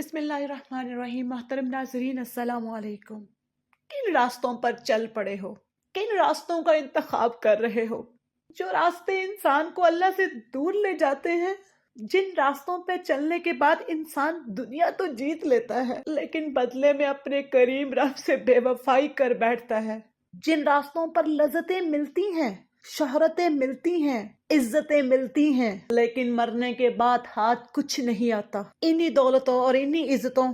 बिस्मिल्लाहिर्रहमानिर्रहीम। मोहतरम नाज़रीन, अस्सलाम वालेकुम। किन रास्तों पर चल पड़े हो, किन रास्तों का इंतखाब कर रहे हो, जो रास्ते इंसान को अल्लाह से दूर ले जाते हैं, जिन रास्तों पे चलने के बाद इंसान दुनिया तो जीत लेता है लेकिन बदले में अपने करीम रब से बेवफाई कर बैठता है, जिन रास्तों पर लज़्ज़तें मिलती हैं, शोहरतें मिलती हैं, इज्जतें मिलती हैं, लेकिन मरने के बाद हाथ कुछ नहीं आता। इन्हीं दौलतों और इन्हीं इज्जतों,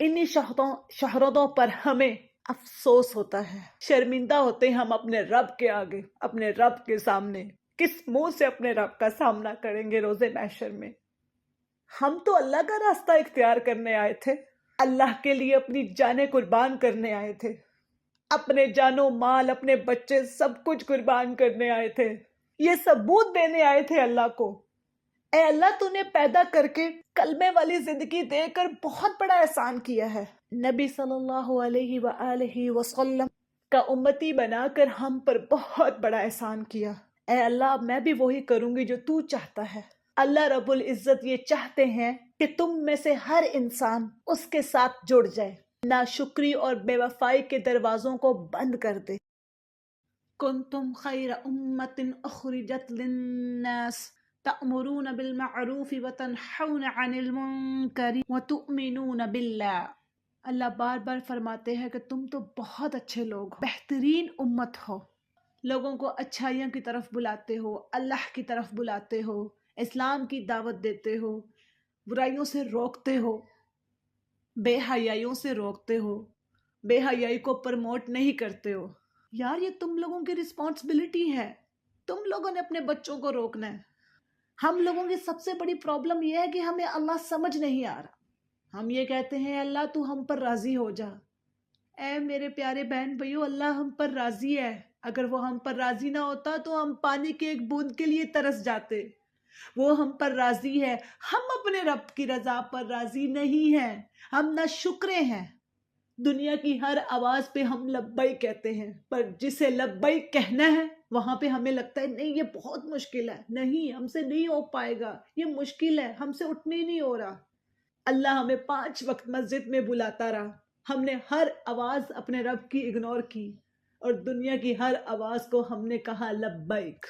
इन्हीं शोहरतों पर हमें अफसोस होता है, शर्मिंदा होते हैं हम अपने रब के आगे, अपने रब के सामने। किस मुंह से अपने रब का सामना करेंगे रोजे महशर में? हम तो अल्लाह का रास्ता इख्तियार करने आए थे, अल्लाह के लिए अपनी जानें कुर्बान करने आए थे, अपने जानो माल, अपने बच्चे, सब कुछ कुर्बान करने आए थे, ये सबूत देने आए थे अल्लाह को। ए अल्लाह, तूने पैदा करके कलमे वाली जिंदगी देकर बहुत बड़ा एहसान किया है। नबी सल्लल्लाहु अलैहि वसल्लम का उम्मती बनाकर हम पर बहुत बड़ा एहसान किया। ए अल्लाह, मैं भी वही करूंगी जो तू चाहता है। अल्लाह रब्बुल इज्जत ये चाहते हैं कि तुम में से हर इंसान उसके साथ जुड़ जाए, नाशुक्री और बेवफाई के दरवाजों को बंद कर दे। कुंतुम खैर उम्मतिन उखरिजत लिन्नास तअमुरून बिलमअरूफ व तनहौन अनिल मुनकर व तुअमिनून बिल्लाह। अल्लाह बार बार फरमाते हैं कि तुम तो बहुत अच्छे लोग हो, बेहतरीन उम्मत हो, लोगों को अच्छाइयों की तरफ बुलाते हो, अल्लाह की तरफ बुलाते हो, इस्लाम की दावत देते हो, बुराइयों से रोकते हो, बेहयाइयों से रोकते हो, बेहयाई को प्रमोट नहीं करते हो। यार, ये तुम लोगों की रिस्पॉन्सिबिलिटी है, तुम लोगों ने अपने बच्चों को रोकना है। हम लोगों की सबसे बड़ी प्रॉब्लम यह है कि हमें अल्लाह समझ नहीं आ रहा। हम ये कहते हैं अल्लाह तू हम पर राजी हो जा। ऐ मेरे प्यारे बहन भाइयों, अल्लाह हम पर राजी है। अगर वो हम पर राजी ना होता तो हम पानी के एक बूंद के लिए तरस जाते। वो हम पर राजी है, हम अपने रब की रजा पर राजी नहीं हैं। हम ना शुक्रे हैं। दुनिया की हर आवाज पे हम लब्बैक कहते हैं, पर जिसे लब्बैक कहना है वहां पे हमें लगता है नहीं, ये बहुत मुश्किल है, नहीं हमसे नहीं हो पाएगा, ये मुश्किल है, हमसे उठने ही नहीं हो रहा। अल्लाह हमें 5 वक्त मस्जिद में बुलाता रहा, हमने हर आवाज अपने रब की इग्नोर की और दुनिया की हर आवाज को हमने कहा लब्बैक।